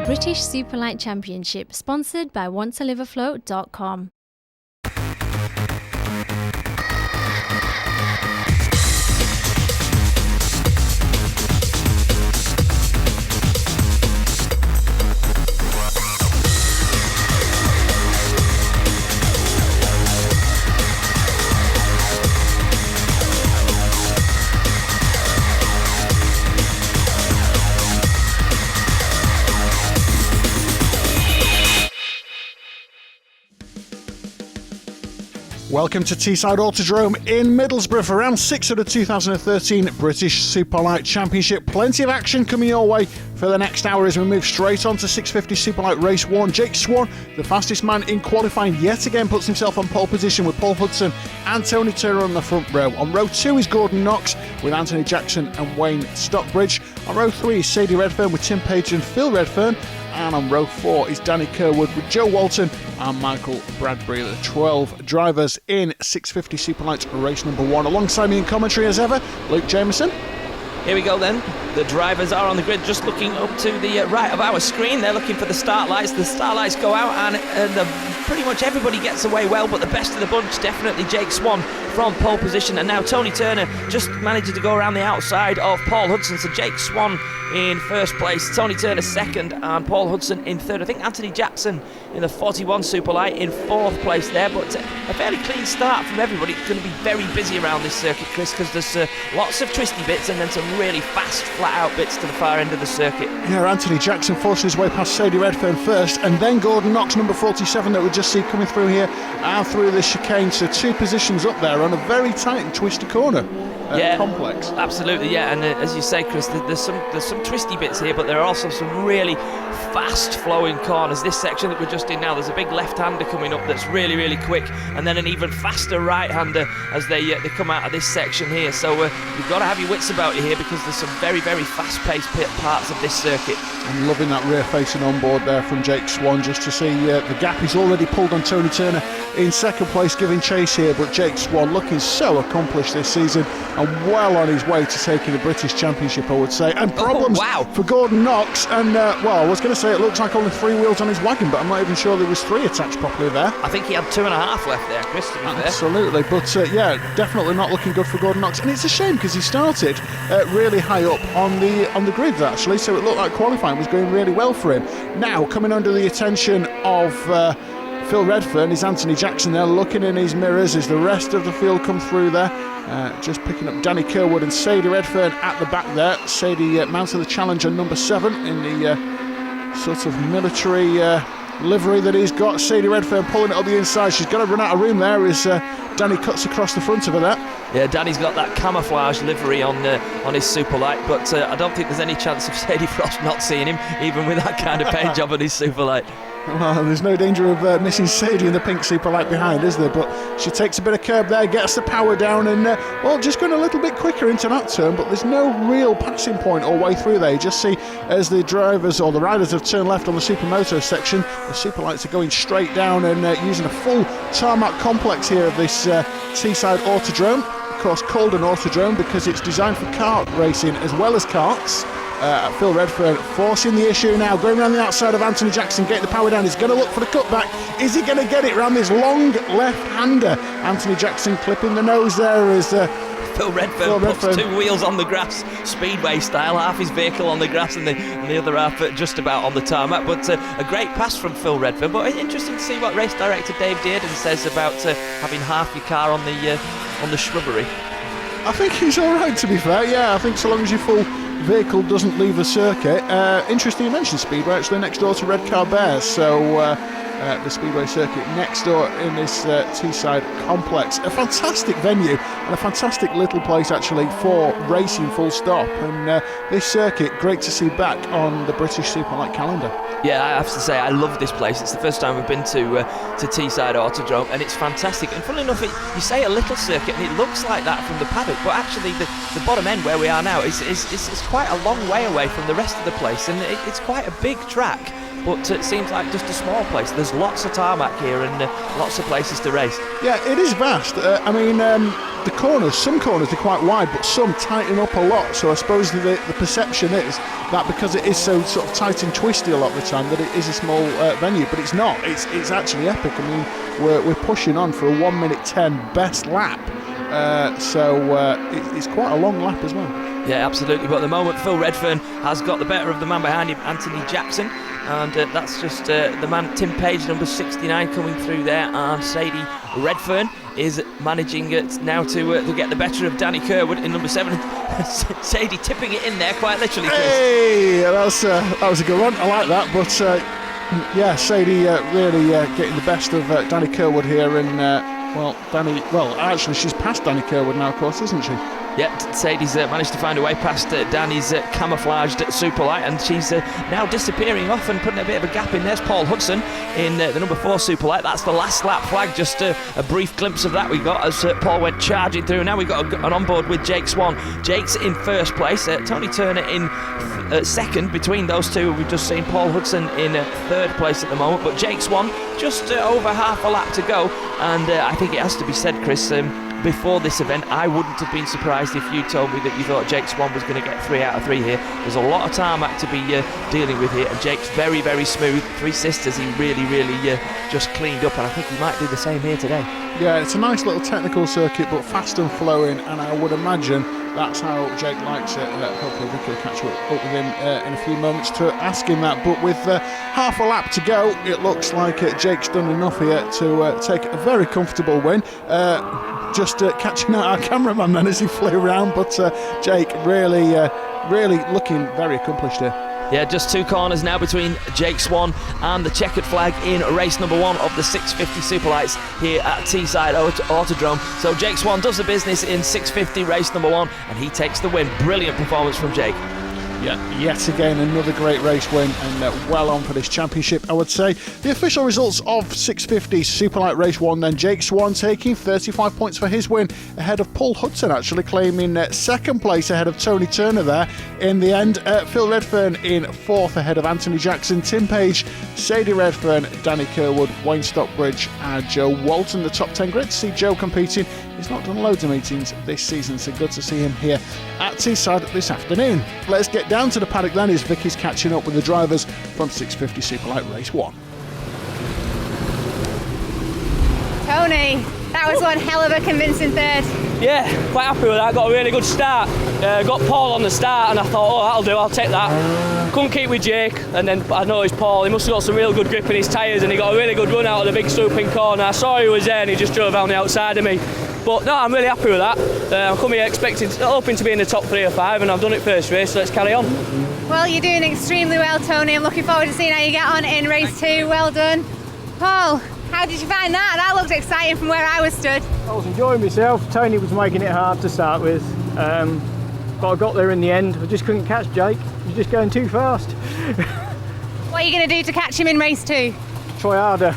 British Superlite Championship, sponsored by wanttoliveafloat.com. Welcome to Teeside Autodrome in Middlesbrough for round 6 of the 2013 British Superlite Championship. Plenty of action coming your way for the next hour as we move straight on to 650 Superlite Race 1. Jake Swan, the fastest man in qualifying, yet again puts himself on pole position with Paul Hudson and Tony Turner on the front row. On row 2 is Gordon Knox with Anthony Jackson and Wayne Stockbridge. On row 3 is Sadie Redfern with Tim Page and Phil Redfern. And on row 4 is Danny Kerwood with Joe Walton and Michael Bradbury, the 12 drivers in 650 Superlights race number 1. Alongside me in commentary as ever, Luke Jameson. Here we go then. The drivers are on the grid, just looking up to the right of our screen. They're looking for the start lights. The start lights go out and pretty much everybody gets away well, but the best of the bunch, definitely Jake Swan from pole position. And now Tony Turner just managing to go around the outside of Paul Hudson. So Jake Swan in first place, Tony Turner second, and Paul Hudson in third. I think Anthony Jackson in the 41 Superlight in fourth place there, but a fairly clean start from everybody. It's going to be very busy around this circuit, Chris, because there's lots of twisty bits and then some really fast, flat-out bits to the far end of the circuit. Yeah, Anthony Jackson forcing his way past Sadie Redfern first, and then Gordon Knox, number 47, that we just see coming through here and through the chicane. So 2 positions up there on a very tight and twisty corner. Complex. Absolutely, yeah. And as you say, Chris, there's some twisty bits here, but there are also some really fast-flowing corners. This section that we're just in now, there's a big left-hander coming up that's really, really quick, and then an even faster right-hander as they come out of this section here. So you've got to have your wits about you here, because there's some very, very fast-paced parts of this circuit. I'm loving that rear-facing on board there from Jake Swan, just to see the gap he's already pulled on Tony Turner in second place, giving chase here. But Jake Swan looking so accomplished this season and well on his way to taking the British Championship, I would say. And problems for Gordon Knox. And, I was going to say it looks like only 3 wheels on his wagon, but I'm not even sure there was 3 attached properly there. I think he had 2.5 left there, Chris, to be fair. Absolutely, but definitely not looking good for Gordon Knox. And it's a shame, because he started really high up on the grid, actually, so it looked like qualifying was going really well for him. Now, coming under the attention of Phil Redfern is Anthony Jackson there, looking in his mirrors as the rest of the field come through there. Just picking up Danny Kerwood and Sadie Redfern at the back there. Sadie mounted the challenge on number 7 in the sort of military livery that he's got. Sadie Redfern pulling it up the inside. She's got to run out of room there as Danny cuts across the front of her there. Yeah, Danny's got that camouflage livery on his Superlight, but I don't think there's any chance of Sadie Frost not seeing him, even with that kind of paint job on his Superlight. Well, there's no danger of missing Sadie in the pink Superlight behind, is there? But she takes a bit of curb there, gets the power down, and just going a little bit quicker into that turn, but there's no real passing point all the way through there. You just see as the drivers or the riders have turned left on the Supermoto section, the Superlights are going straight down and using a full tarmac complex here of this Teeside Autodrome. Of course, called an Autodrome because it's designed for kart racing as well as karts. Phil Redfern forcing the issue now, going around the outside of Anthony Jackson, getting the power down. He's going to look for the cutback. Is he going to get it around this long left-hander? Anthony Jackson clipping the nose there as Phil Redfern puts 2 wheels on the grass, speedway style, half his vehicle on the grass and the other half just about on the tarmac. But a great pass from Phil Redfern. But interesting to see what race director Dave Dearden says about having half your car on the shrubbery. I think he's all right, to be fair. Yeah, I think so long as your full vehicle doesn't leave the circuit. Interesting you mentioned Speedway, actually next door to Red Car Bears, so the Speedway circuit next door in this Teeside complex. A fantastic venue and a fantastic little place actually for racing, full stop, and this circuit great to see back on the British Superlite calendar. Yeah, I have to say I love this place. It's the first time we've been to Teeside Autodrome, and it's fantastic. And funnily enough, you say a little circuit and it looks like that from the paddock, but actually the bottom end where we are now is quite a long way away from the rest of the place, and it's quite a big track, but it seems like just a small place. There's lots of tarmac here and lots of places to race. Yeah, it is vast. the corners, some corners are quite wide, but some tighten up a lot. So I suppose the perception is that because it is so sort of tight and twisty a lot of the time, that it is a small venue, but it's not. It's actually epic. I mean, we're pushing on for a 1:10 best lap, so it's quite a long lap as well. Yeah, absolutely. But at the moment, Phil Redfern has got the better of the man behind him, Anthony Jackson. And that's just the man, Tim Page, number 69, coming through there. And Sadie Redfern is managing now to get the better of Danny Kerwood in number 7. Sadie tipping it in there, quite literally, Chris. Hey, that was a good one. I like that. But yeah, Sadie really getting the best of Danny Kerwood here. And actually, she's past Danny Kerwood now, of course, isn't she? Yeah, Sadie's managed to find a way past Danny's camouflaged Superlight, and she's now disappearing off and putting a bit of a gap in. There's Paul Hudson in the number 4 Superlight. That's the last lap flag, just a brief glimpse of that we got as Paul went charging through. Now we've got an onboard with Jake Swan. Jake's in first place, Tony Turner in second. Between those two, we've just seen Paul Hudson in third place at the moment, but Jake Swan just over half a lap to go. And I think it has to be said, Chris, before this event, I wouldn't have been surprised if you told me that you thought Jake Swan was going to get 3 out of 3 here. There's a lot of tarmac to be dealing with here, and Jake's very, very smooth. Three Sisters, he really just cleaned up, and I think he might do the same here today. Yeah, it's a nice little technical circuit, but fast and flowing, and I would imagine that's how Jake likes it. Hopefully we can catch up with him in a few moments to ask him that. But with half a lap to go, it looks like Jake's done enough here to take a very comfortable win. Just catching out our cameraman then as he flew around, but Jake really looking very accomplished here. Yeah, just 2 corners now between Jake Swan and the checkered flag in race number 1 of the 650 Superlights here at Teeside Autodrome. So Jake Swan does the business in 650 race number 1, and he takes the win. Brilliant performance from Jake. Yeah, yet again another great race win, and well on for this championship, I would say. The official results of 650 Superlight Race 1 then: Jake Swan taking 35 points for his win, ahead of Paul Hudson, actually claiming second place ahead of Tony Turner there. In the end, Phil Redfern in 4th ahead of Anthony Jackson, Tim Page, Sadie Redfern, Danny Kerwood, Wayne Stockbridge and Joe Walton. The top 10. Great to see Joe competing. He's not done loads of meetings this season, so good to see him here at Teesside this afternoon. Let's get down to the paddock then, as Vicky's catching up with the drivers from 650 Superlight Race 1. Tony, that was one hell of a convincing third. Yeah, quite happy with that. Got a really good start. Got Paul on the start, and I thought, that'll do, I'll take that. Couldn't keep with Jake, and then I noticed Paul, he must have got some real good grip in his tyres, and he got a really good run out of the big swooping corner. I saw he was there, and he just drove around the outside of me. But no, I'm really happy with that. I'm coming here hoping to be in the top 3 or 5, and I've done it first race, so let's carry on. Well, you're doing extremely well, Tony. I'm looking forward to seeing how you get on in race 2. Well done. Paul, how did you find that? That looked exciting from where I was stood. I was enjoying myself. Tony was making it hard to start with, but I got there in the end. I just couldn't catch Jake. He was just going too fast. What are you going to do to catch him in race 2? Try harder.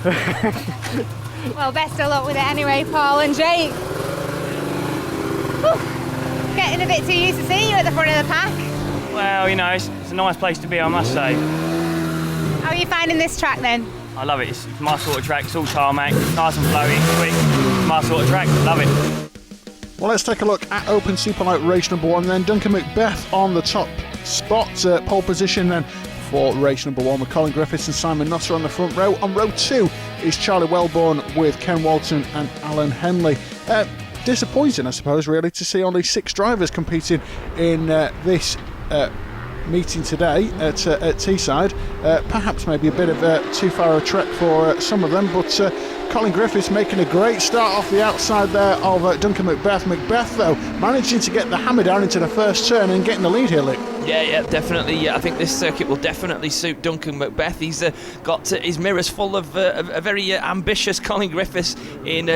Well, best of luck with it anyway, Paul and Jake. Whew. Getting a bit too used to seeing you at the front of the pack. Well, you know, it's a nice place to be, I must say. How are you finding this track then? I love it. It's my sort of track. It's all tarmac, nice and flowy, quick. It's my sort of track. Love it. Well, let's take a look at Open Superlight Race number 1 then. Duncan Macbeth on the top spot, pole position then for race number 1 with Colin Griffiths and Simon Nutter on the front row. On row 2 is Charlie Wellborn with Ken Walton and Alan Henley. Disappointing, I suppose, really, to see only 6 drivers competing in this meeting today at Teesside. Perhaps maybe a bit of too far a trek for some of them, but Colin Griffiths making a great start off the outside there of Duncan Macbeth. Macbeth, though, managing to get the hammer down into the first turn and getting the lead here, Luke. Yeah, definitely. Yeah, I think this circuit will definitely suit Duncan Macbeth. He's got his mirrors full of a very ambitious Colin Griffiths in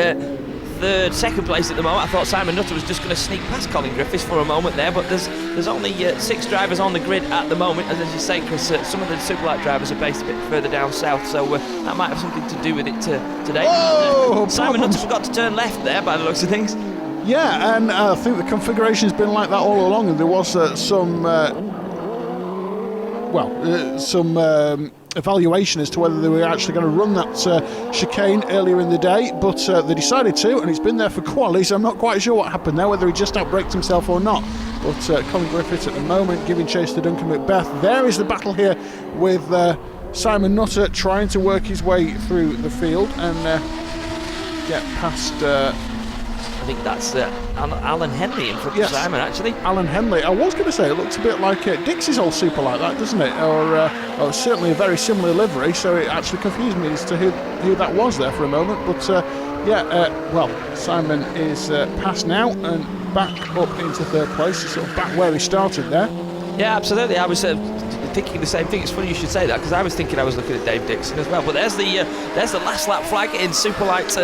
second place at the moment. I thought Simon Nutter was just going to sneak past Colin Griffiths for a moment there, but there's only 6 drivers on the grid at the moment. As you say, Chris, some of the Superlight drivers are based a bit further down south, so that might have something to do with it today. Whoa, Simon Nutter forgot to turn left there by the looks of things. Yeah, and I think the configuration's been like that all along, and there was some evaluation as to whether they were actually going to run that chicane earlier in the day, but they decided to, and it's been there for quali, so I'm not quite sure what happened there, whether he just outbraked himself or not. But Colin Griffiths at the moment giving chase to Duncan Macbeth. There is the battle here with Simon Nutter trying to work his way through the field and get past... I think that's Alan Henley in front of Simon, actually. Alan Henley. I was going to say, it looks a bit like Dixie's old Superlite, that, doesn't it? Or certainly a very similar livery, so it actually confused me as to who that was there for a moment. But well, Simon is past now and back up into third place, sort of back where he started there. Yeah, absolutely. I was thinking the same thing. It's funny you should say that, because I was thinking I was looking at Dave Dixon as well. But there's the last lap flag in Superlight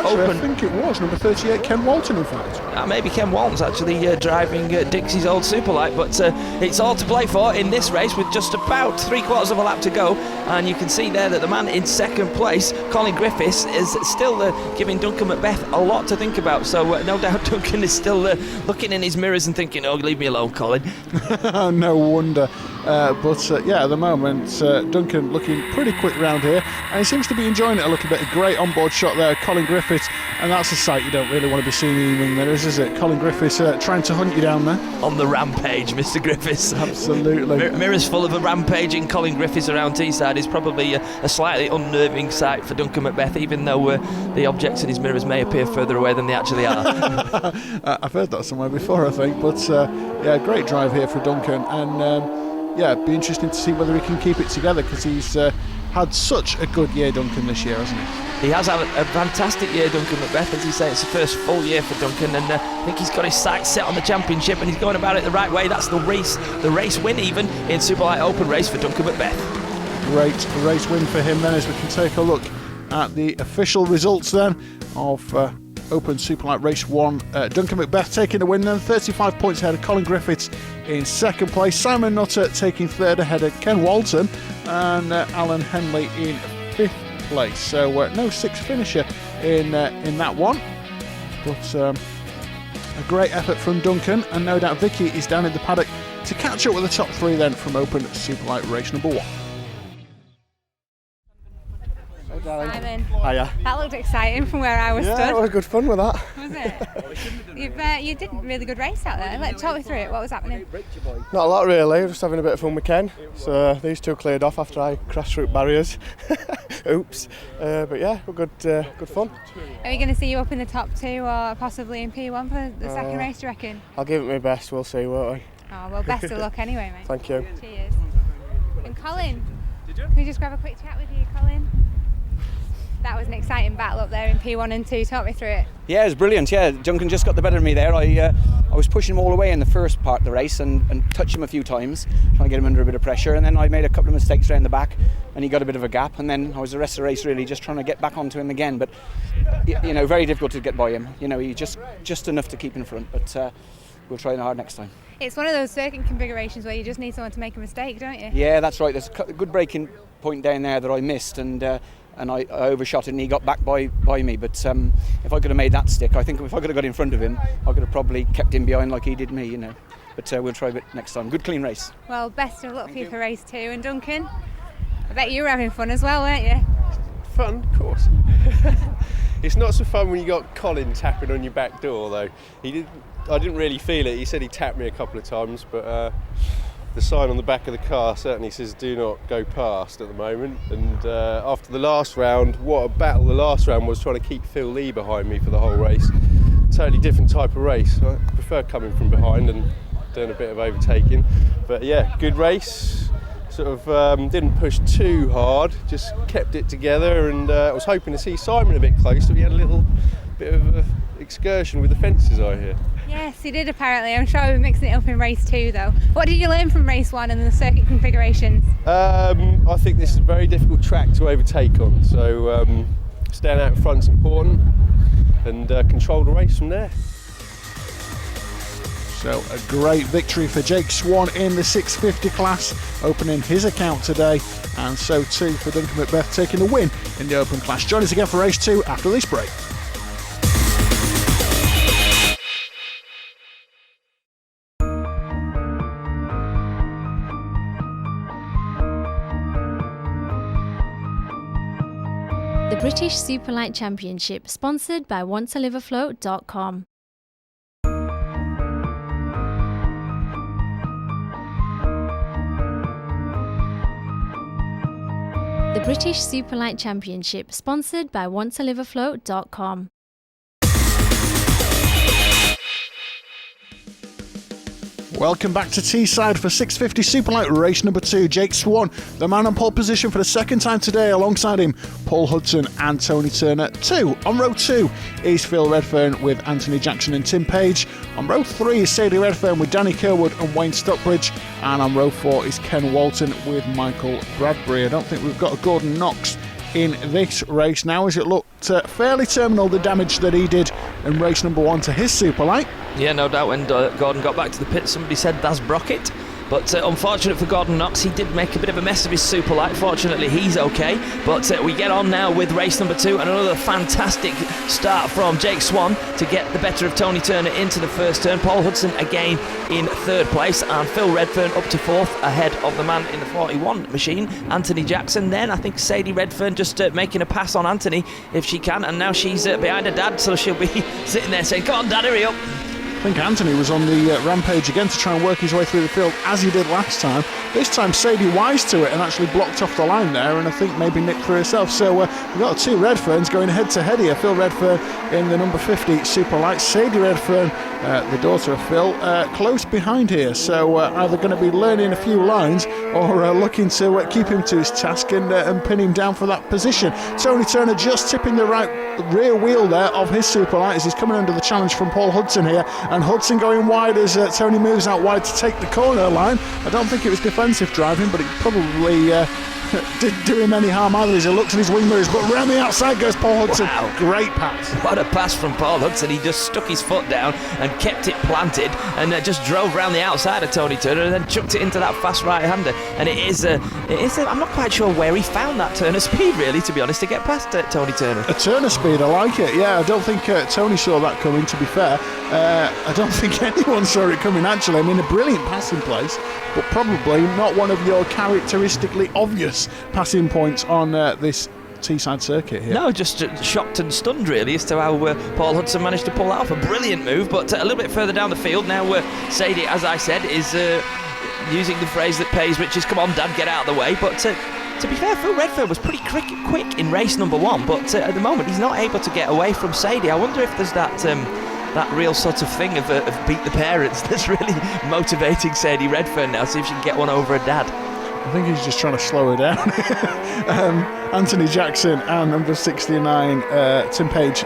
Open. I think it was number 38, Ken Walton, in fact. Maybe Ken Walton's actually driving Dixie's old Superlight, but it's all to play for in this race with just about 3/4 of a lap to go. And you can see there that the man in second place, Colin Griffiths, is still giving Duncan Macbeth a lot to think about. So no doubt Duncan is still looking in his mirrors and thinking, oh, leave me alone, Colin. No wonder. But at the moment, Duncan looking pretty quick round here, and he seems to be enjoying it a little bit. A great onboard shot there, Colin Griffiths, and that's a sight you don't really want to be seeing in the mirrors, is it? Colin Griffiths trying to hunt you down there. On the rampage, Mr. Griffiths. Absolutely. Mirrors full of a rampaging Colin Griffiths around Teeside is probably a slightly unnerving sight for Duncan Macbeth, even though the objects in his mirrors may appear further away than they actually are. I've heard that somewhere before, I think, but great drive here for Duncan, and be interesting to see whether he can keep it together, because he's had such a good year, Duncan, this year, hasn't he? He has had a fantastic year, Duncan Macbeth. As you say, it's the first full year for Duncan, and I think he's got his sights set on the championship, and he's going about it the right way. That's the race win even in Superlight Open race for Duncan Macbeth. Great race win for him then, as we can take a look at the official results then of Open Superlight Race 1. Duncan Macbeth taking the win then, 35 points ahead of Colin Griffiths in second place. Simon Nutter taking third ahead of Ken Walton, and Alan Henley in fifth place. So no sixth finisher in that one, but a great effort from Duncan, and no doubt Vicky is down in the paddock to catch up with the top three then from Open Superlight Race number 1. Simon, Hiya. that looked exciting from where I was Yeah, stood. it was good fun with that. Was it? You did a really good race out there. Talk me through it. What was happening? Not a lot really, just having a bit of fun with Ken. So these two cleared off after I crashed through barriers. Oops. But yeah, good fun. Are we going to see you up in the top 2 or possibly in P1 for the second race, do you reckon? I'll give it my best, we'll see, won't we? Oh, well, best of luck anyway, mate. Thank you. Cheers. And Colin, can we just grab a quick chat with you, Colin? That was an exciting battle up there in P1 and 2. Talk me through it. Yeah, it was brilliant. Yeah, Duncan just got the better of me there. I was pushing him all the way in the first part of the race and touched him a few times, trying to get him under a bit of pressure. And then I made a couple of mistakes around the back, and he got a bit of a gap. And then I was the rest of the race really just trying to get back onto him again. But very difficult to get by him. He just enough to keep in front. But we'll try hard next time. It's one of those circuit configurations where you just need someone to make a mistake, don't you? Yeah, that's right. There's a good braking point down there that I missed, and I overshot it, and he got back by me. But if I could have made that stick, I think if I could have got in front of him, I could have probably kept him behind like he did me, But we'll try a bit next time. Good clean race. Well, best of luck for you for race 2. And Duncan, I bet you were having fun as well, weren't you? Fun, of course. It's not so fun when you got Colin tapping on your back door, though. I didn't really feel it. He said he tapped me a couple of times, but the sign on the back of the car certainly says do not go past at the moment. And after the last round, what a battle the last round was, trying to keep Phil Lee behind me for the whole race. Totally different type of race. I prefer coming from behind and doing a bit of overtaking. But yeah, good race. Sort of didn't push too hard, just kept it together, and I was hoping to see Simon a bit closer. We had a little bit of an excursion with the fences, I hear. Yes, he did apparently. I'm sure we're mixing it up in race 2 though. What did you learn from race 1 and the circuit configurations? I think this is a very difficult track to overtake on, so staying out in front's important, and control the race from there. So a great victory for Jake Swan in the 650 class, opening his account today, and so too for Duncan Macbeth taking the win in the open class. Join us again for race 2 after this break. The British Superlite Championship, sponsored by wanttoliveafloat.com. The British Superlite Championship, sponsored by wanttoliveafloat.com. Welcome back to Teeside for 650 Superlight race number 2. Jake Swan, the man on pole position for the second time today. Alongside him, Paul Hudson and Tony Turner. 2 on row 2 is Phil Redfern with Anthony Jackson and Tim Page. On row 3 is Sadie Redfern with Danny Kerwood and Wayne Stockbridge. And on row 4 is Ken Walton with Michael Bradbury. I don't think we've got a Gordon Knox in this race now, as it looked fairly terminal, the damage that he did in race number 1 to his Superlight. Yeah, no doubt when Gordon got back to the pit, somebody said that's Brockett. But unfortunate for Gordon Knox, he did make a bit of a mess of his Superlight. Fortunately, he's okay. But we get on now with race number 2, and another fantastic start from Jake Swan to get the better of Tony Turner into the first turn. Paul Hudson again in 3rd place, and Phil Redfern up to 4th ahead of the man in the 41 machine, Anthony Jackson. Then I think Sadie Redfern just making a pass on Anthony if she can, and now she's behind her dad, so she'll be sitting there saying, "Come on, Dad, hurry up." I think Anthony was on the rampage again to try and work his way through the field as he did last time. This time Sadie wise to it and actually blocked off the line there, and I think maybe nipped through herself. So we've got 2 Redferns going head to head here. Phil Redfern in the number 50 Superlight. Sadie Redfern, the daughter of Phil, close behind here. So either going to be learning a few lines or looking to keep him to his task and pin him down for that position. Tony Turner just tipping the right rear wheel there of his Superlight as he's coming under the challenge from Paul Hudson here. And Hudson going wide as Tony moves out wide to take the corner line. I don't think it was defensive driving, but it probably didn't do him any harm either as he looks at his wing mirrors. But round the outside goes Paul Hudson. Wow. Great pass. What a pass from Paul Hudson. He just stuck his foot down and kept it planted and just drove round the outside of Tony Turner and then chucked it into that fast right-hander. And it is I'm not quite sure where he found that Turner speed, really, to be honest, to get past Tony Turner. A Turner speed, I like it. Yeah, I don't think Tony saw that coming, to be fair. I don't think anyone saw it coming, actually. I mean, a brilliant passing place, but probably not one of your characteristically obvious passing points on this Teeside circuit here. No, just shocked and stunned, really, as to how Paul Hudson managed to pull that off. A brilliant move, but a little bit further down the field now, Sadie, as I said, is using the phrase that pays riches. Come on, Dad, get out of the way. But to be fair, Phil Redfern was pretty quick in race number 1, but at the moment he's not able to get away from Sadie. I wonder if there's that real sort of thing of beat the parents that's really motivating Sadie Redfern now, see if she can get one over her dad. I think he's just trying to slow her down. Anthony Jackson and number 69 Tim Page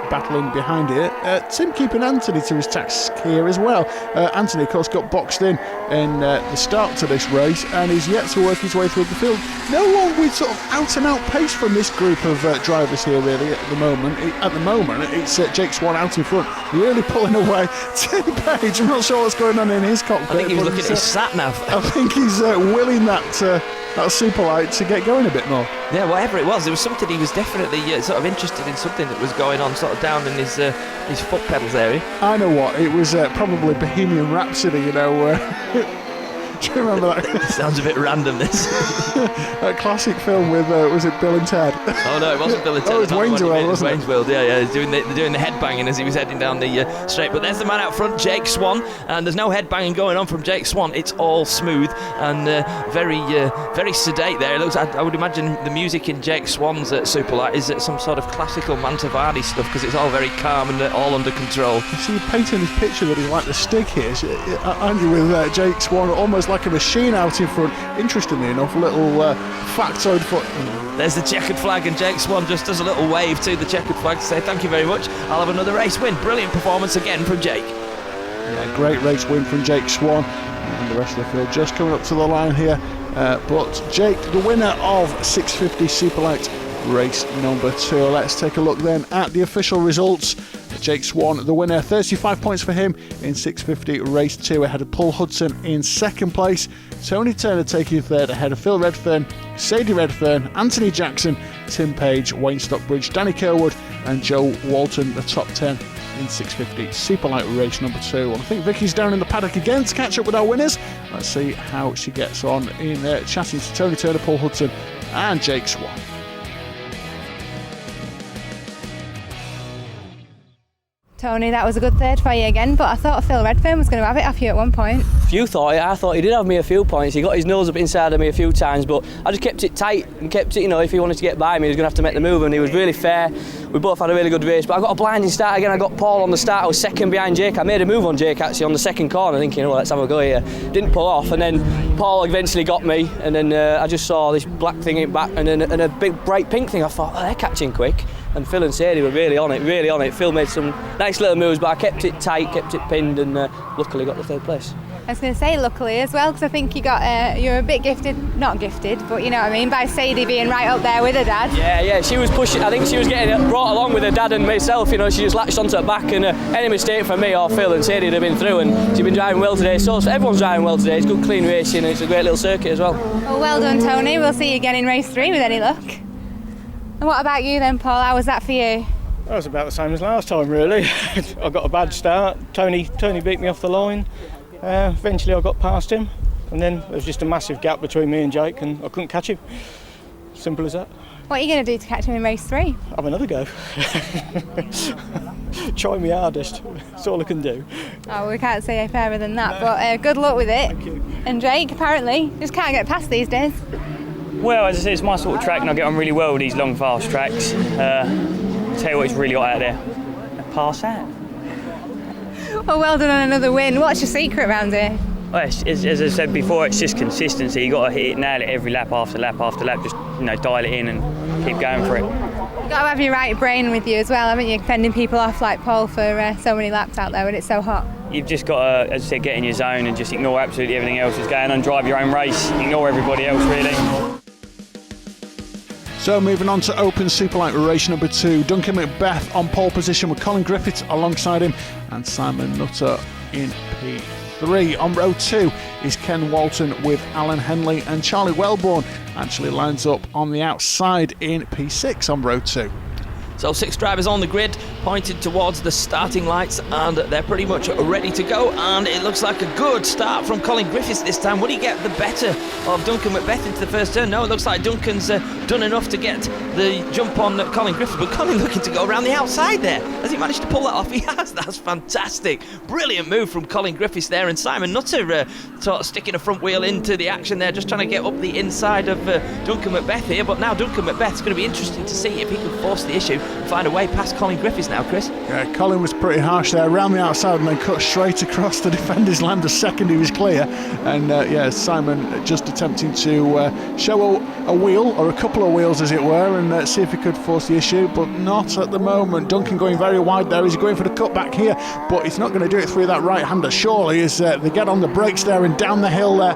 battling behind here. Tim keeping Anthony to his task here as well. Anthony, of course, got boxed in the start to this race and is yet to work his way through the field. No one with sort of out-and-out pace from this group of drivers here, really, at the moment. It's Jake Swan out in front, really pulling away. Tim Page, I'm not sure what's going on in his cockpit. I think he was looking at his sat-nav. I think he's willing that Superlight to get going a bit more. Yeah, whatever it was something he was definitely sort of interested in, something that was going on sort of down in his foot pedals area. I know what, it was probably Bohemian Rhapsody, you know. Do you remember that? Sounds a bit random, this. That classic film with, was it Bill and Ted? Oh no, it wasn't Bill and Ted. Oh, it was Wayne's World, wasn't it? Wayne's World, yeah. He's doing the head banging as he was heading down the straight. But there's the man out front, Jake Swan, and there's no head banging going on from Jake Swan. It's all smooth and very sedate there. It looks, I would imagine the music in Jake Swan's Superlight is some sort of classical Mantovani stuff, because it's all very calm and all under control. You see, you're painting this picture that he's like the Stig here, aren't you, with Jake Swan almost like a machine out in front. Interestingly enough, a little factoid foot. There's the checkered flag, and Jake Swan just does a little wave to the checkered flag to say thank you very much, I'll have another race win. Brilliant performance again from Jake. Yeah, great race win from Jake Swan, and the rest of the field just coming up to the line here. But Jake, the winner of 650 Superlight race number 2. Let's take a look then at the official results. Jake Swan, the winner, 35 points for him in 650 race 2, ahead of Paul Hudson in 2nd place. Tony Turner taking 3rd ahead of Phil Redfern, Sadie Redfern, Anthony Jackson, Tim Page, Wayne Stockbridge, Danny Kerwood and Joe Walton, the top 10 in 650 Superlight race number 2. I think Vicky's down in the paddock again to catch up with our winners. Let's see how she gets on in chatting to Tony Turner, Paul Hudson and Jake Swan. Tony. That was a good third for you again, but I thought Phil Redfern was going to have it off you at one point. Few thought it. I thought he did have me a few points. He got his nose up inside of me a few times, but I just kept it tight and kept it, you know, if he wanted to get by me, he was going to have to make the move, and he was really fair. We both had a really good race, but I got a blinding start again. I got Paul on the start. I was second behind Jake. I made a move on Jake actually on the second corner, thinking, oh, let's have a go here. Didn't pull off, and then Paul eventually got me, and then I just saw this black thing in back, and then a big bright pink thing. I thought, oh, they're catching quick. And Phil and Sadie were really on it. Phil made some nice little moves, but I kept it tight, kept it pinned, and luckily got the third place. I was going to say luckily as well, because I think you're a bit gifted, not gifted, but you know what I mean, by Sadie being right up there with her dad. Yeah, she was pushing. I think she was getting brought along with her dad and myself. You know, she just latched onto her back, and any mistake from me or Phil and Sadie would have been through. And she's been driving well today. So everyone's driving well today. It's good, clean racing, and it's a great little circuit as well. Well done, Tony. We'll see you again in race 3 with any luck. And what about you then, Paul? How was that for you? That was about the same as last time, really. I got a bad start. Tony beat me off the line. Eventually I got past him, and then there was just a massive gap between me and Jake, and I couldn't catch him. Simple as that. What are you going to do to catch him in race 3? Have another go. Try my hardest. That's all I can do. Oh, we can't say fairer than that, but good luck with it. Thank you. And Jake, apparently, just can't get past these days. Well, as I said, it's my sort of track, and I get on really well with these long, fast tracks. Tell you what, it's really hot out there. Pass out. Well done on another win. What's your secret around here? Well, as I said before, it's just consistency. You got to hit it, nail it every lap after lap after lap. Just dial it in and keep going for it. You've got to have your right brain with you as well, haven't you? Fending people off like Paul for so many laps out there when it's so hot. You've just got to, as I said, get in your zone and just ignore absolutely everything else that's going on. Drive your own race. Ignore everybody else, really. So moving on to Open Superlight race number 2, Duncan Macbeth on pole position with Colin Griffiths alongside him and Simon Nutter in P3. On row 2 is Ken Walton with Alan Henley, and Charlie Wellborn actually lines up on the outside in P6 on row 2. So 6 drivers on the grid, pointed towards the starting lights, and they're pretty much ready to go, and it looks like a good start from Colin Griffiths this time. Would he get the better of Duncan Macbeth into the first turn? No, it looks like Duncan's done enough to get the jump on Colin Griffiths, but Colin looking to go around the outside there. Has he managed to pull that off? He has. That's fantastic. Brilliant move from Colin Griffiths there, and Simon Nutter sort of sticking a front wheel into the action there, just trying to get up the inside of Duncan Macbeth here, but now Duncan Macbeth's going to be interesting to see if he can force the issue, find a way past Colin Griffiths now, Chris. Yeah, Colin was pretty harsh there, around the outside and then cut straight across to defend his land. A second he was clear, and Simon just attempting to show a wheel, or a couple of wheels as it were, and see if he could force the issue, but not at the moment. Duncan going very wide there. He's going for the cutback here, but he's not going to do it through that right-hander surely, as they get on the brakes there and down the hill there.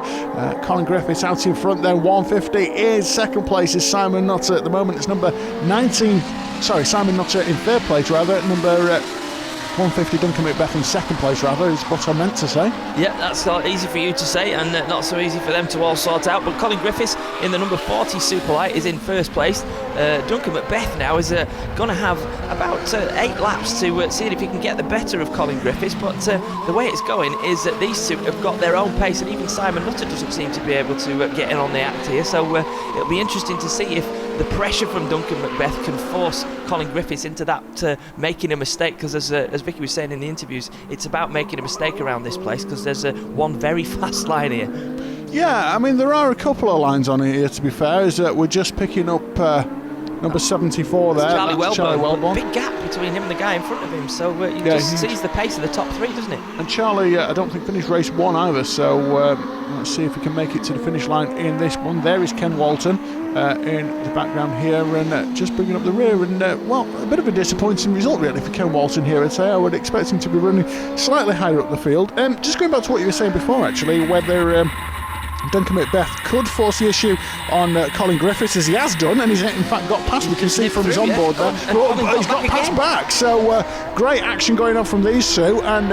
Colin Griffiths out in front there, 150 is second place is Simon Nutter. At the moment it's number 19, Simon Nutter in third place rather, number 150 Duncan Macbeth in second place rather, is what I meant to say. Yeah, that's not easy for you to say, and not so easy for them to all sort out, but Colin Griffiths in the number 40 Superlight is in first place. Duncan Macbeth now is going to have about 8 laps to see if he can get the better of Colin Griffiths, but the way it's going is that these two have got their own pace, and even Simon Nutter doesn't seem to be able to get in on the act here, so it'll be interesting to see if the pressure from Duncan Macbeth can force Colin Griffiths into that making a mistake, because as Vicky was saying in the interviews, it's about making a mistake around this place, because there's one very fast line here. Yeah, I mean there are a couple of lines on here to be fair, is that we're just picking up number 74 there. Charlie Wellborn. Big Big gap between him and the guy in front of him, so he just sees the pace of the top 3, doesn't it? And Charlie, I don't think finished race 1 either, so let's see if he can make it to the finish line in this one. There is Ken Walton in the background here, and just bringing up the rear, and a bit of a disappointing result really for Ken Walton here. I'd say I would expect him to be running slightly higher up the field. Just going back to what you were saying before actually, whether Duncan Macbeth could force the issue on Colin Griffiths, as he has done, and he's in fact got past, we can see from his onboard there, but he's got past back, so great action going on from these two, and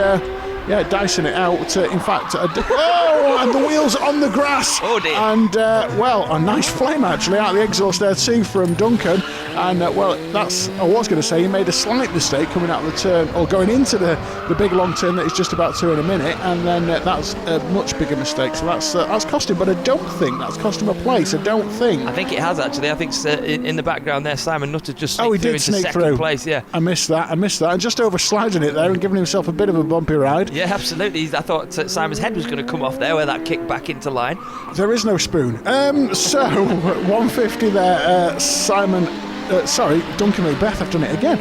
dicing it out, in fact, and the wheels on the grass, oh dear. And a nice flame actually out of the exhaust there too from Duncan, And well, I was going to say he made a slight mistake coming out of the turn, or going into the big long turn that he's just about to in a minute, and then that's a much bigger mistake. So that's cost him, but I don't think that's cost him a place. I don't think. I think it has actually. I think in the background there, Simon Nutter just sneaked he through did into sneak second through. place. Yeah, I missed that, and just over sliding it there and giving himself a bit of a bumpy ride. Yeah, absolutely. I thought Simon's head was going to come off there where that kicked back into line. There is no spoon. So 150 there, Duncan Macbeth, I've done it again.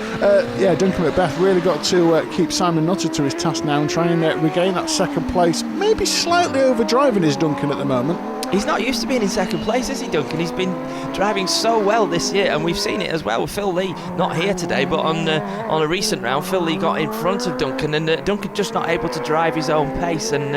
Duncan Macbeth really got to keep Simon Nutter to his task now and try and regain that second place. Maybe slightly overdriving his Duncan at the moment. He's not used to being in second place, is he, Duncan? He's been driving so well this year, and we've seen it as well with Phil Lee. Not here today, but on a recent round, Phil Lee got in front of Duncan, and Duncan just not able to drive his own pace. And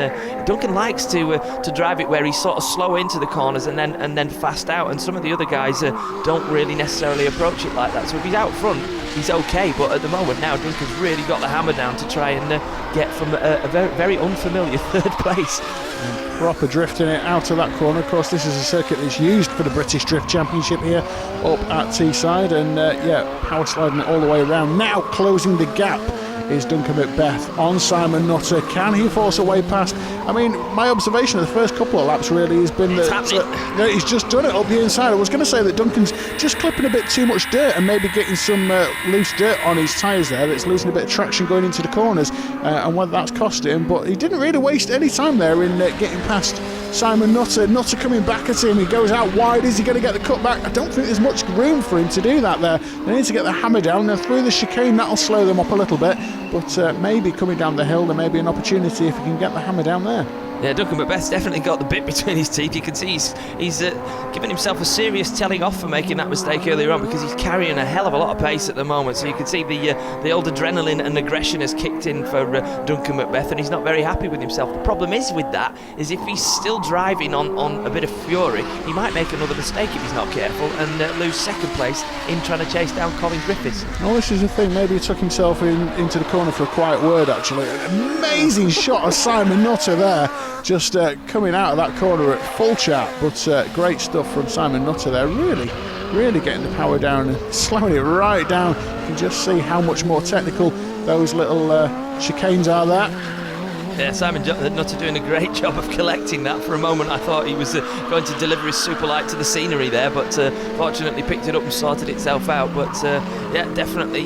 Duncan likes to drive it where he's sort of slow into the corners and then fast out. And some of the other guys don't really necessarily approach it like that. So if he's out front, he's okay. But at the moment now, Duncan's really got the hammer down to try and get from a very, very unfamiliar third place. Proper drifting it out of that corner. Of course, this is a circuit that's used for the British Drift Championship here up at Teeside, and power sliding it all the way around. Now closing the gap is Duncan Macbeth on Simon Nutter. Can he force a way past? I mean, my observation of the first couple of laps really has been that he's just done it up the inside. I was going to say that Duncan's just clipping a bit too much dirt and maybe getting some loose dirt on his tyres there, that's losing a bit of traction going into the corners, and whether that's cost him. But he didn't really waste any time there in getting past Simon Nutter. Nutter coming back at him, he goes out wide. Is he going to get the cut back? I don't think there's much room for him to do that there. They need to get the hammer down. Now through the chicane, that'll slow them up a little bit, but maybe coming down the hill there may be an opportunity if he can get the hammer down there. Yeah, Duncan Macbeth's definitely got the bit between his teeth. You can see he's given himself a serious telling off for making that mistake earlier on, because he's carrying a hell of a lot of pace at the moment. So you can see the old adrenaline and aggression has kicked in for Duncan Macbeth, and he's not very happy with himself. The problem is with that is if he's still driving on a bit of fury, he might make another mistake if he's not careful and lose second place in trying to chase down Colin Griffiths. Well, this is the thing. Maybe he took himself into the corner for a quiet word, actually. An amazing shot of Simon Nutter there, just coming out of that corner at full chat, but great stuff from Simon Nutter there, really getting the power down and slowing it right down. You can just see how much more technical those little chicanes are there. Yeah, Simon Nutter doing a great job of collecting that. For a moment I thought he was going to deliver his Superlight to the scenery there, but fortunately picked it up and sorted itself out. But definitely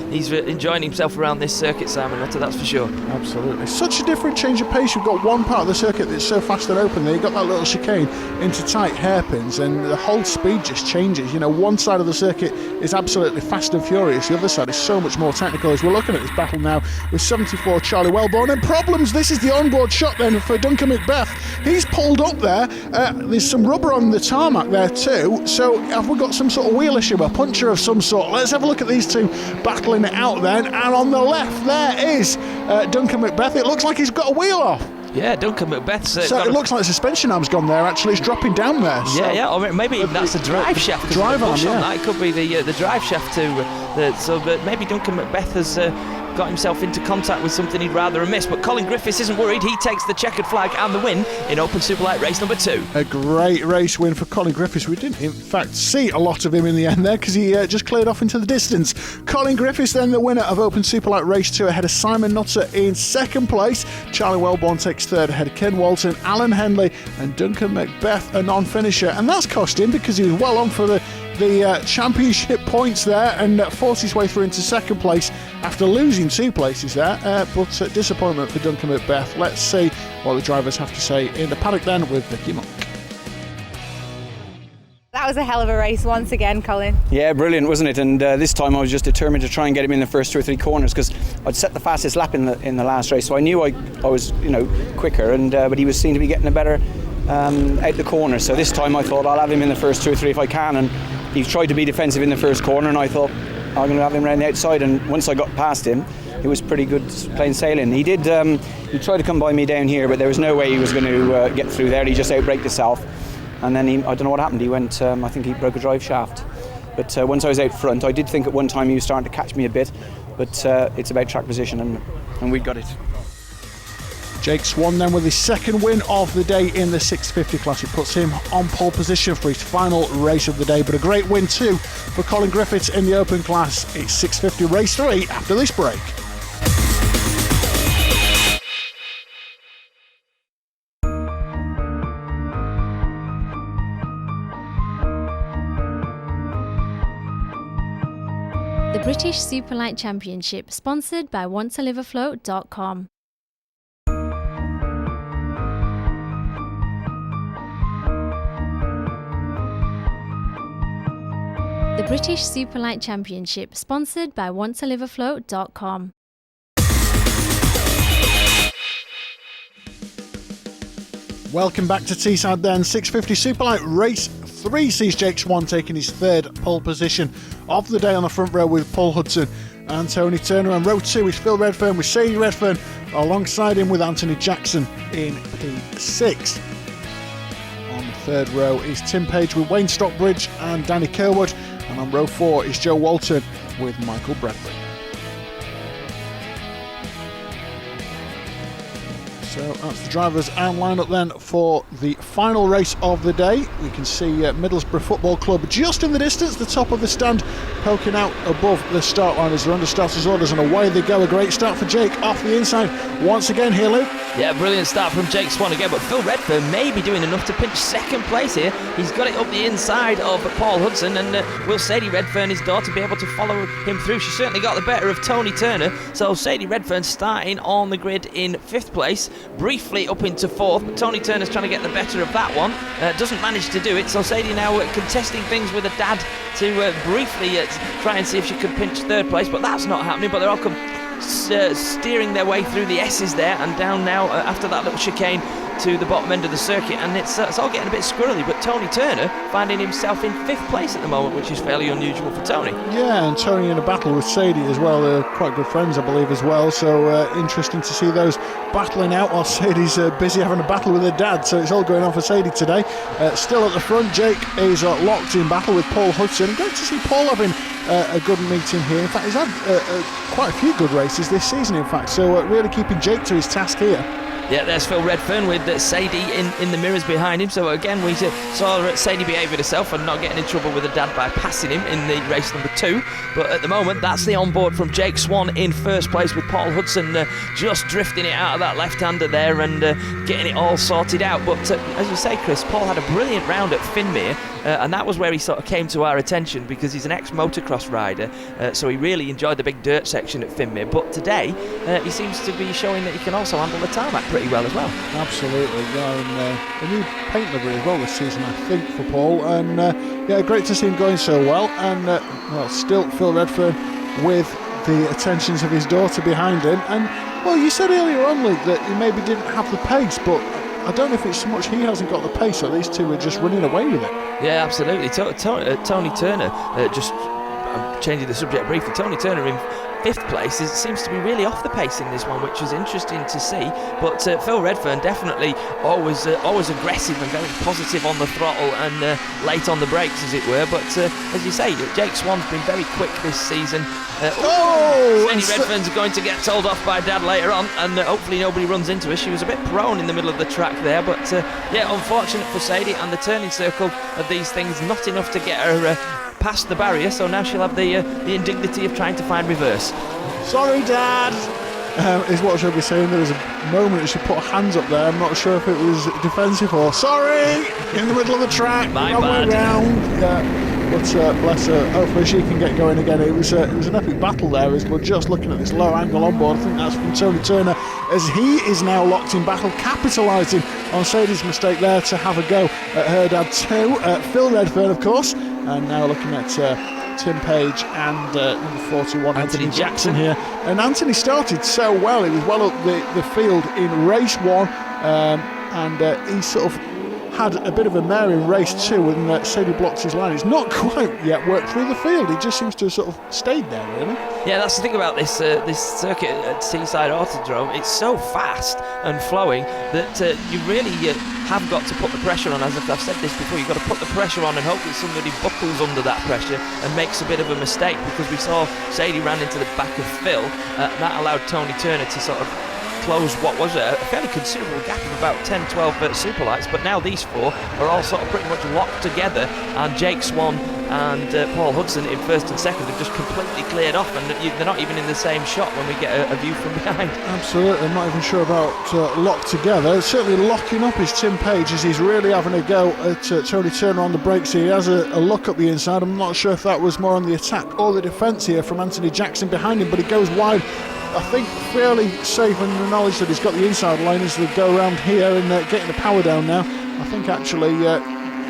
he's enjoying himself around this circuit, Simon Nutter, that's for sure. Absolutely. Such a different change of pace. You've got one part of the circuit that's so fast and open there, you've got that little chicane into tight hairpins, and the whole speed just changes. You know, one side of the circuit is absolutely fast and furious, the other side is so much more technical. As we're looking at this battle now with 74 Charlie Wellborn, and problems. This is the onboard shot then for Duncan Macbeth. He's pulled up there. There's some rubber on the tarmac there too. So have we got some sort of wheel issue, a puncture of some sort? Let's have a look at these two battling it out then. And on the left there is Duncan Macbeth. It looks like he's got a wheel off. Yeah, Duncan Macbeth's so it looks like the suspension arm's gone there, actually. It's dropping down there. So or maybe even that's the drive shaft. Drive arm, yeah. That. It could be the drive shaft too. But maybe Duncan Macbeth has got himself into contact with something he'd rather have missed. But Colin Griffiths isn't worried. He takes the checkered flag and the win in Open Superlight race number 2. A great race win for Colin Griffiths. We didn't, in fact, see a lot of him in the end there because he just cleared off into the distance. Colin Griffiths then the winner of Open Superlight race 2 ahead of Simon Nutter in second place. Charlie Wellborn takes third ahead of Ken Walton, Alan Henley and Duncan Macbeth a non-finisher. And that's cost him because he was well on for the championship points there and fought his way through into second place after losing 2 places there, but disappointment for Duncan Macbeth. Let's see what the drivers have to say in the paddock then with Vicky Monk. That was a hell of a race once again, Colin. Yeah, brilliant, wasn't it? And this time I was just determined to try and get him in the first 2 or 3 corners because I'd set the fastest lap in the last race, so I knew I was quicker, and but he was seen to be getting a better out the corner. So this time I thought I'll have him in the first 2 or 3 if I can, and he tried to be defensive in the first corner, and I thought I'm going to have him around the outside. And once I got past him, it was pretty good plain sailing. He did. He tried to come by me down here, but there was no way he was going to get through there. He just outbraked himself, and then I don't know what happened. He went. I think he broke a drive shaft. But once I was out front, I did think at one time he was starting to catch me a bit. But it's about track position, and we got it. Jake Swan then with his second win of the day in the 650 class. It puts him on pole position for his final race of the day, but a great win too for Colin Griffiths in the open class. It's 650 race 3 after this break. The British Superlite Championship, sponsored by wanttoliveafloat.com. The British Superlite Championship, sponsored by wanttoliveafloat.com. Welcome back to Teeside then. 650 Superlite race 3 sees Jake Swan taking his third pole position of the day on the front row with Paul Hudson and Tony Turner. And row 2 is Phil Redfern with Sadie Redfern alongside him with Anthony Jackson in P6. On the third row is Tim Page with Wayne Stockbridge and Danny Kerwood. And on row 4 is Joe Walton with Michael Bradbury. So that's the drivers and lineup then for the final race of the day. You can see Middlesbrough Football Club just in the distance, the top of the stand, poking out above the start line as they're under starters' orders, and away they go. A great start for Jake off the inside once again here, Luke. Yeah, brilliant start from Jake Swan again, but Phil Redfern may be doing enough to pinch second place here. He's got it up the inside of Paul Hudson, and will Sadie Redfern, his daughter, be able to follow him through? She certainly got the better of Tony Turner, so Sadie Redfern starting on the grid in 5th place, briefly up into 4th, but Tony Turner's trying to get the better of that one, doesn't manage to do it, so Sadie now contesting things with her dad to briefly try and see if she could pinch 3rd place, but that's not happening. But they're all steering their way through the S's there and down now after that little chicane to the bottom end of the circuit, and it's all getting a bit squirrely, but Tony Turner finding himself in 5th place at the moment, which is fairly unusual for Tony. Yeah, and Tony in a battle with Sadie as well. They're quite good friends, I believe, as well, so interesting to see those battling out while Sadie's busy having a battle with her dad, so it's all going on for Sadie today. Still at the front, Jake is locked in battle with Paul Hudson. Great to see Paul having a good meeting here. In fact, he's had quite a few good races this season, in fact, so really keeping Jake to his task here. Yeah, there's Phil Redfern with Sadie in the mirrors behind him. So again, we saw Sadie behave with herself and not getting in trouble with her dad by passing him in the race number 2. But at the moment, that's the onboard from Jake Swan in 1st place with Paul Hudson just drifting it out of that left-hander there and getting it all sorted out. But as you say, Chris, Paul had a brilliant round at Finmere. And that was where he sort of came to our attention because he's an ex-motocross rider, so he really enjoyed the big dirt section at Finmere. But today, he seems to be showing that he can also handle the tarmac pretty well as well. Absolutely, yeah, and a new paint livery as well this season, I think, for Paul. And yeah, great to see him going so well. And well, still Phil Redfern with the attentions of his daughter behind him. And well, you said earlier on, Luke, that he maybe didn't have the pace, but I don't know if it's so much he hasn't got the pace or these two are just running away with it. Yeah, absolutely. Tony Turner, I'm changing the subject briefly, Tony Turner in 5th place seems to be really off the pace in this one, which is interesting to see. But Phil Redfern definitely always aggressive and very positive on the throttle and late on the brakes, as it were. But as you say, Jake Swan's been very quick this season. Sadie Redfern's going to get told off by Dad later on, and hopefully nobody runs into her. She was a bit prone in the middle of the track there, but yeah, unfortunate for Sadie, and the turning circle of these things not enough to get her past the barrier, so now she'll have the indignity of trying to find reverse. Sorry, Dad! Is what she'll be saying. There was a moment that she put her hands up there. I'm not sure if it was defensive or sorry in the middle of the track. My bad. But bless her, hopefully she can get going again. It was an epic battle there as we're just looking at this low angle on board. I think that's from Tony Turner as he is now locked in battle, capitalising on Sadie's mistake there to have a go at her dad too. Phil Redfern, of course, and now looking at Tim Page and number 41 Anthony Jackson here. And Anthony started so well. He was well up the field in race 1, and he sort of had a bit of a mare in race 2 and Sadie blocked his line. He's not quite yet worked through the field. He just seems to have sort of stayed there, really. Yeah, that's the thing about this circuit at Teeside Autodrome. It's so fast and flowing that you really have got to put the pressure on. As I've said this before, you've got to put the pressure on and hope that somebody buckles under that pressure and makes a bit of a mistake, because we saw Sadie ran into the back of Phil. That allowed Tony Turner to sort of close what was a fairly considerable gap of about 10-12 Superlites, but now these four are all sort of pretty much locked together, and Jake Swan and Paul Hudson in first and second have just completely cleared off, and they're not even in the same shot when we get a view from behind. Absolutely, I'm not even sure about locked together. Certainly locking up is Tim Page, as he's really having a go at Tony Turner on the brakes here. He has a look up the inside. I'm not sure if that was more on the attack or the defence here from Anthony Jackson behind him, but he goes wide, I think fairly safe in the knowledge that he's got the inside line as they go around here and getting the power down now. I think actually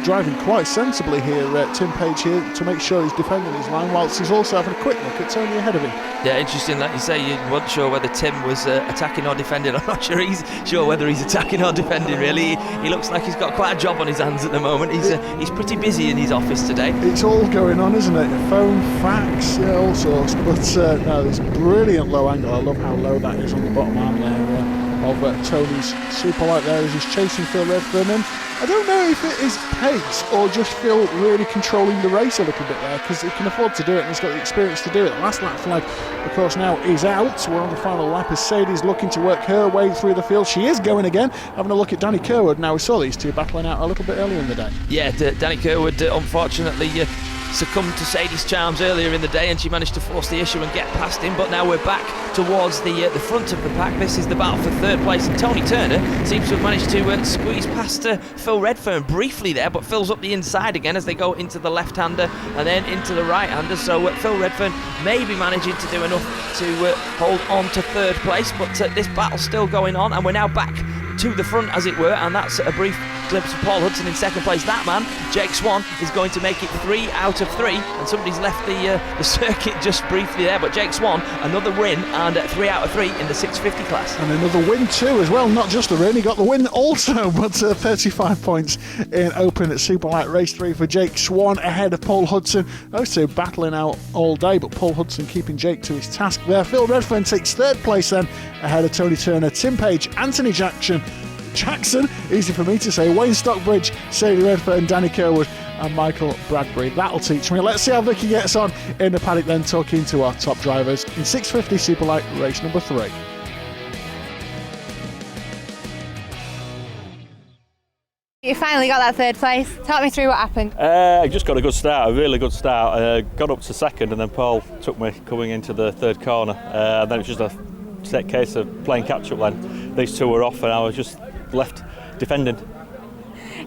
driving quite sensibly here, Tim Page here, to make sure he's defending his line, whilst he's also having a quick look at Tony ahead of him. Yeah, interesting, like you say, you weren't sure whether Tim was attacking or defending. I'm not sure whether he's attacking or defending, really. He looks like he's got quite a job on his hands at the moment. He's pretty busy in his office today. It's all going on, isn't it? Phone, fax, yeah, all sorts. But no, there's brilliant low angle. I love how low that is on the bottom arm there of Tony's Superlight there as he's chasing Phil Redfern. And I don't know if it is pace or just Phil really controlling the race a little bit there, because he can afford to do it and he's got the experience to do it. The last lap flag, of course, now is out. We're on the final lap as Sadie's looking to work her way through the field. She is going again, having a look at Danny Kerwood. Now, we saw these two battling out a little bit earlier in the day. Yeah, Danny Kerwood unfortunately succumbed to Sadie's charms earlier in the day, and she managed to force the issue and get past him. But now we're back towards the front of the pack. This is the battle for third place, and Tony Turner seems to have managed to squeeze past Phil Redfern briefly there, but Phil's up the inside again as they go into the left-hander and then into the right-hander. So Phil Redfern may be managing to do enough to hold on to third place, but this battle's still going on, and we're now back to the front, as it were, and that's a brief glimpse of Paul Hudson in second place. That man, Jake Swan, is going to make it 3 out of 3, and somebody's left the circuit just briefly there, but Jake Swan, another win, and 3 out of 3 in the 650 class. And another win too as well, not just the win, he got the win also, but 35 points in Open at Superlight Race 3 for Jake Swan ahead of Paul Hudson. Those two battling out all day, but Paul Hudson keeping Jake to his task there. Phil Redfern takes third place then ahead of Tony Turner, Tim Page, Anthony Jackson, easy for me to say, Wayne Stockbridge, Sadie Redfern, Danny Kerwood and Michael Bradbury. That'll teach me. Let's see how Vicky gets on in the paddock then, talking to our top drivers in 650 Superlight race number 3. You finally got that third place. Talk me through what happened. I just got a good start, a really good start. Got up to second, and then Paul took me coming into the third corner. And then it was just a set case of playing catch-up then. These two were off and I was just left defending.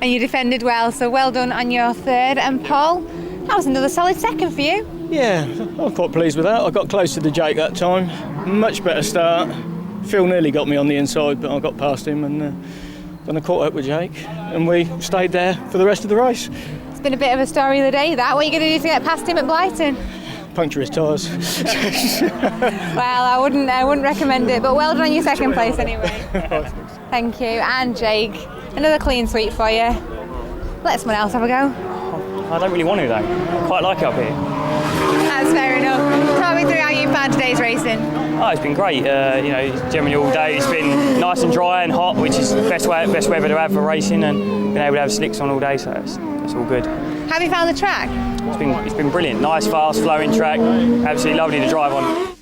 And you defended well, so well done on your third. And Paul, that was another solid second for you. Yeah, I'm quite pleased with that. I got closer to Jake that time. Much better start. Phil nearly got me on the inside, but I got past him, and then I caught up with Jake, and we stayed there for the rest of the race. It's been a bit of a story of the day, that. What are you going to do to get past him at Blighton? Puncture his tyres. Well, I wouldn't recommend it, but well done on your second place anyway. Thank you. And Jake, another clean sweep for you. Let someone else have a go. I don't really want to though. I quite like it up here. That's fair enough. Talk me through how you found today's racing. Oh, it's been great. Generally all day it's been nice and dry and hot, which is the best weather to have for racing, and been able to have slicks on all day, so that's all good. How have you found the track? It's been brilliant. Nice, fast, flowing track. Absolutely lovely to drive on.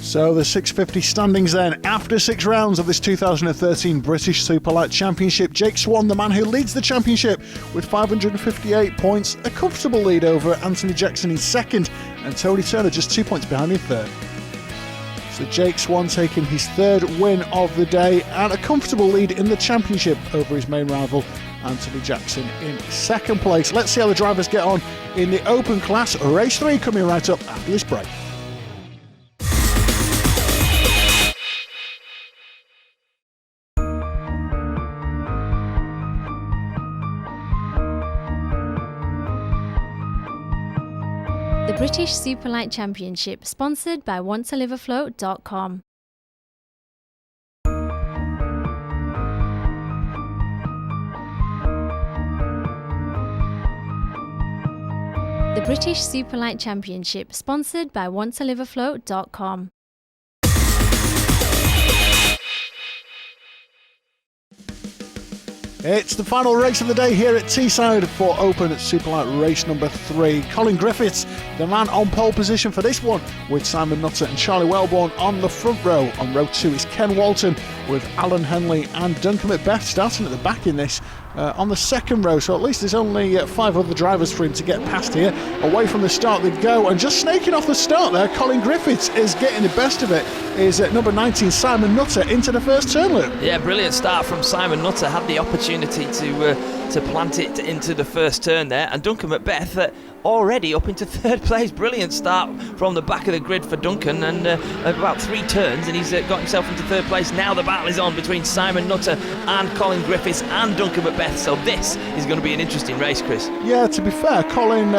So the 650 standings then. After 6 rounds of this 2013 British Superlite Championship, Jake Swan, the man who leads the championship with 558 points, a comfortable lead over Anthony Jackson in second, and Tony Turner just 2 points behind in third. So Jake Swan taking his third win of the day and a comfortable lead in the championship over his main rival Anthony Jackson in second place. Let's see how the drivers get on in the Open class. Race 3 coming right up after this break. The British Superlite Championship, sponsored by wanttoliveafloat.com. The British Superlite Championship, sponsored by wanttoliveafloat.com. It's the final race of the day here at Teeside for Open at Superlight race number 3. Colin Griffiths the man on pole position for this one, with Simon Nutter and Charlie Wellborn on the front row. On row 2 is Ken Walton with Alan Henley and Duncan Macbeth starting at the back in this. On the second row, so at least there's only 5 other drivers for him to get past here. Away from the start they go, and just snaking off the start there, Colin Griffiths is getting the best of it, is at number 19 Simon Nutter into the first turn loop. Yeah, brilliant start from Simon Nutter, had the opportunity to plant it into the first turn there, and Duncan Macbeth already up into third place. Brilliant start from the back of the grid for Duncan, and about 3 turns and he's got himself into third place. Now the battle is on between Simon Nutter and Colin Griffiths and Duncan Macbeth, so this is going to be an interesting race, Chris. Yeah, to be fair, Colin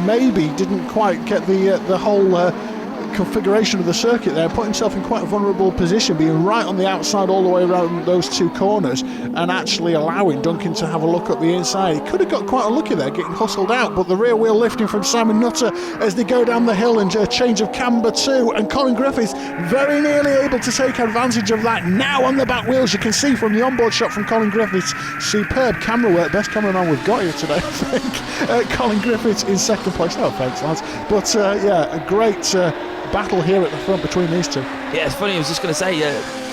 maybe didn't quite get the whole configuration of the circuit there, put himself in quite a vulnerable position, being right on the outside all the way around those 2 corners and actually allowing Duncan to have a look up the inside. He could have got quite unlucky there, getting hustled out, but the rear wheel lifting from Simon Nutter as they go down the hill and a change of camber 2, and Colin Griffiths very nearly able to take advantage of that. Now on the back wheels, you can see from the onboard shot from Colin Griffiths, superb camera work, best cameraman we've got here today, I think. Colin Griffiths in second place. No thanks, lads, but yeah, a great battle here at the front between these two. Yeah, it's funny, I was just going to say,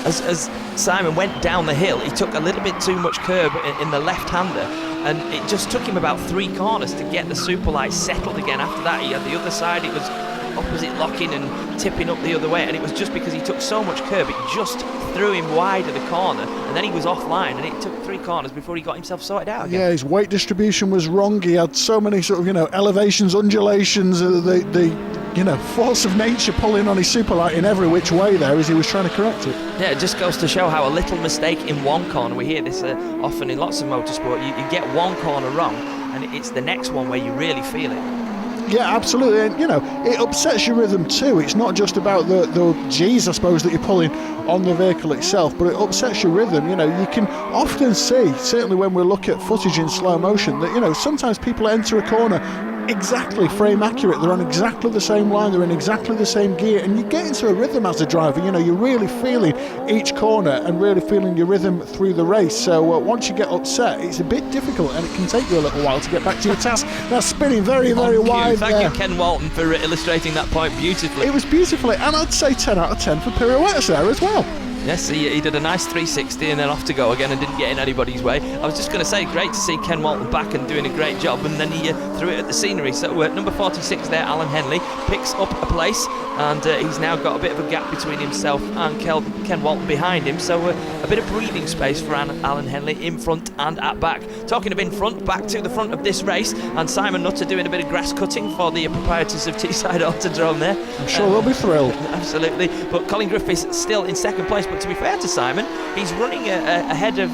as Simon went down the hill, he took a little bit too much curb in the left-hander, and it just took him about 3 corners to get the Superlight settled again. After that, he had the other side, it was opposite locking and tipping up the other way, and it was just because he took so much curb, it just threw him wide of the corner, and then he was offline, and it took 3 corners before he got himself sorted out again. Yeah, his weight distribution was wrong. He had so many sort of, elevations, undulations, the force of nature pulling on his Superlight in every which way there as he was trying to correct it. Yeah, it just goes to show how a little mistake in one corner, we hear this often in lots of motorsport, you get one corner wrong and it's the next one where you really feel it. Yeah, absolutely, and it upsets your rhythm too. It's not just about the G's, I suppose, that you're pulling on the vehicle itself, but it upsets your rhythm. You can often see, certainly when we look at footage in slow motion, that sometimes people enter a corner exactly frame accurate, they're on exactly the same line, they're in exactly the same gear, and you get into a rhythm as a driver. You're really feeling each corner and really feeling your rhythm through the race. So once you get upset, it's a bit difficult and it can take you a little while to get back to your task. That's spinning very, very wide. Thank you, Ken Walton, for illustrating that point beautifully. It was beautifully, and I'd say 10 out of 10 for pirouettes there as well. Yes, he did a nice 360 and then off to go again and didn't get in anybody's way. I was just going to say, great to see Ken Walton back and doing a great job, and then he threw it at the scenery. So number 46 there, Alan Henley, picks up a place, and he's now got a bit of a gap between himself and Ken Walton behind him. So a bit of breathing space for Alan Henley in front and at back. Talking of in front, back to the front of this race, and Simon Nutter doing a bit of grass cutting for the proprietors of Teeside Autodrome there. I'm sure they'll be thrilled. Absolutely. But Colin Griffiths still in second place, but to be fair to Simon, he's running ahead of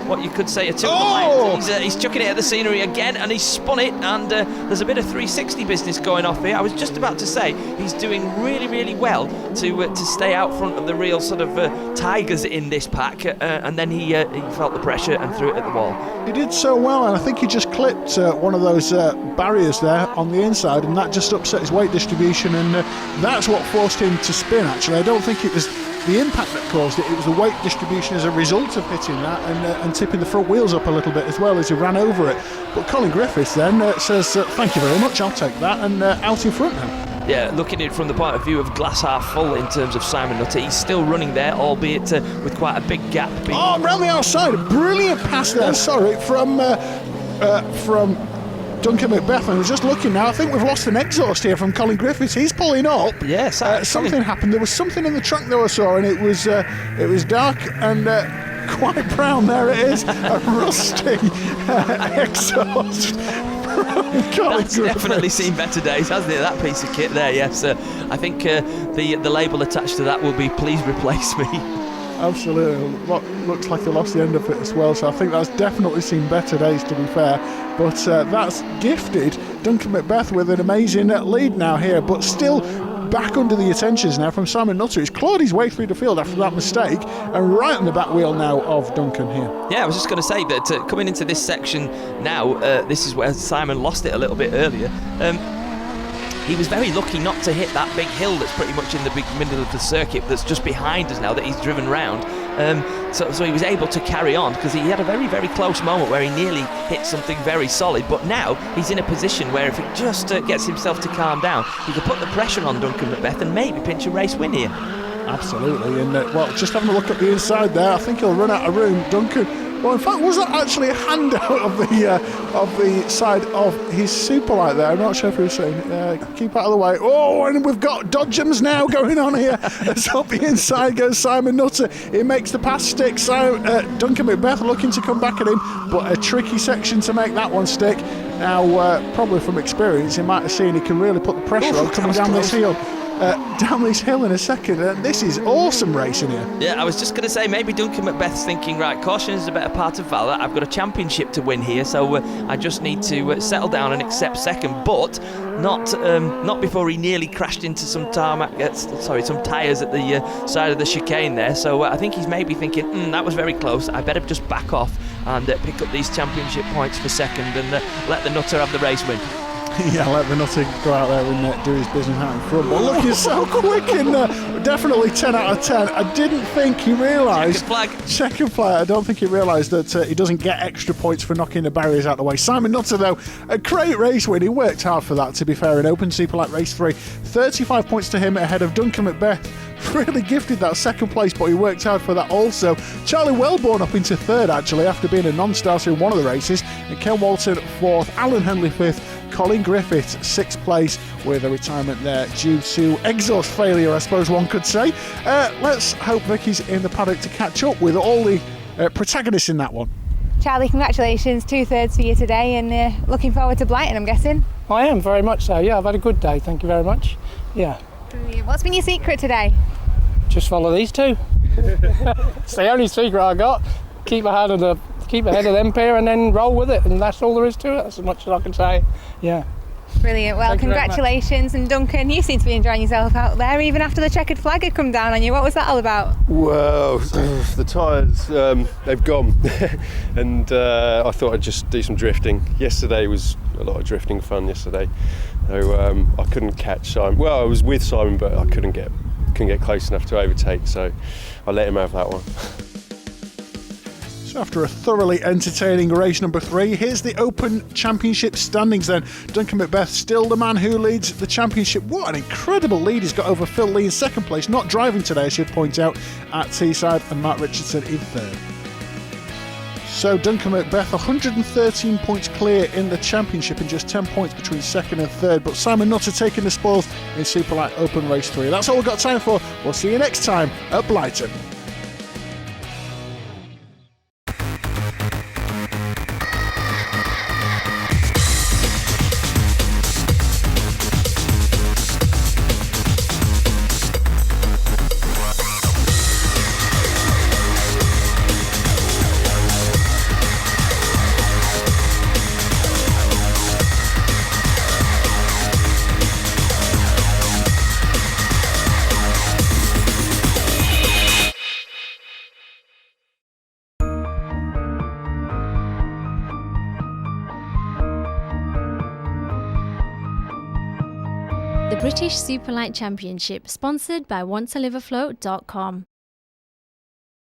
what you could say a 2 lines. He's chucking it at the scenery again, and he's spun it, and there's a bit of 360 business going off here. I was just about to say he's doing really, really well to stay out front of the real sort of tigers in this pack, and then he felt the pressure and threw it at the wall. He did so well, and I think he just clipped one of those barriers there on the inside, and that just upset his weight distribution, and that's what forced him to spin. Actually, I don't think it was the impact that caused it, it was the weight distribution as a result of hitting that and tipping the front wheels up a little bit as well as he ran over it. But Colin Griffiths then says, thank you very much, I'll take that, and out in front now. Yeah, looking at it from the point of view of glass half full in terms of Simon Nutter, he's still running there, albeit with quite a big gap. Round the outside, a brilliant pass there, from Duncan Macbeth. I was just looking now, I think we've lost an exhaust here from Colin Griffiths. He's pulling up. Yes, something happened. There was something in the track though I saw, and it was dark and quite brown. There it is, a rusty exhaust. That's definitely seen better days, hasn't it? That piece of kit there. Yes, I think the label attached to that will be "Please replace me." Absolutely. Looks like they lost the end of it as well, so I think that's definitely seen better days, to be fair. But that's gifted Duncan Macbeth with an amazing lead now here, but still back under the attentions now from Simon Nutter. He's clawed his way through the field after that mistake, and right on the back wheel now of Duncan here. Yeah, I was just going to say that coming into this section now, this is where Simon lost it a little bit earlier. he was very lucky not to hit that big hill that's pretty much in the big middle of the circuit that's just behind us now that he's driven round. So he was able to carry on, because he had a very, very close moment where he nearly hit something very solid, but now he's in a position where if he just gets himself to calm down, he could put the pressure on Duncan Macbeth and maybe pinch a race win here. Absolutely, and well, just having a look at the inside there, I think he'll run out of room. Duncan, well, in fact, was that actually a handout of the side of his Superlite there? I'm not sure if he was saying, keep out of the way. Oh, and we've got dodgems now going on here. As up the inside goes Simon Nutter. He makes the pass stick. So Duncan Macbeth looking to come back at him, but a tricky section to make that one stick. Now, probably from experience, he might have seen he can really put the pressure on coming down this hill. Down this hill in a second. This is awesome racing here. Yeah, I was just going to say, maybe Duncan Macbeth's thinking, right, caution is a better part of valour. I've got a championship to win here, so I just need to settle down and accept second, but not before he nearly crashed into some some tyres at the side of the chicane there. So I think he's maybe thinking, that was very close. I better just back off and pick up these championship points for second and let the Nutter have the race win. Yeah, let the Nutter go out there and do his business out in front. But look, he's so quick and definitely 10 out of 10. I didn't think he realised. Second flag. I don't think he realised that he doesn't get extra points for knocking the barriers out of the way. Simon Nutter, though, a great race win. He worked hard for that, to be fair, in Open Superlite Race 3. 35 points to him ahead of Duncan Macbeth. Really gifted that second place, but he worked hard for that also. Charlie Wellborn up into third, actually, after being a non-starter in one of the races. And Ken Walton fourth, Alan Henley fifth, Colin Griffith sixth place, with a retirement there due to exhaust failure, I suppose one could say. Let's hope Vicky's in the paddock to catch up with all the protagonists in that one. Charlie, congratulations, 2/3 for you today, and looking forward to Blighton, I'm guessing. I am, very much so. Yeah, I've had a good day, thank you very much. Yeah. Brilliant. What's been your secret today? Just follow these two. It's the only secret I got. Keep ahead of them pair and then roll with it, and that's all there is to it. That's as much as I can say. Yeah. Brilliant. Well, congratulations, and Duncan, you seem to be enjoying yourself out there even after the checkered flag had come down on you. What was that all about? Well, the tyres, they've gone and I thought I'd just do some drifting. Yesterday was a lot of drifting fun yesterday. So I couldn't catch Simon. Well, I was with Simon, but I couldn't get close enough to overtake, so I let him have that one. So after a thoroughly entertaining race number 3, here's the Open Championship standings then. Duncan Macbeth still the man who leads the championship. What an incredible lead he's got over Phil Lee in second place, not driving today I should point out, at Teeside, and Mark Richardson in third. So Duncan Macbeth 113 points clear in the championship and just 10 points between second and third, but Simon Nutter taking the spoils in Superlite Open Race 3. That's all we've got time for. We'll see you next time at Blighton. The British Superlite Championship, sponsored by wanttoliveafloat.com.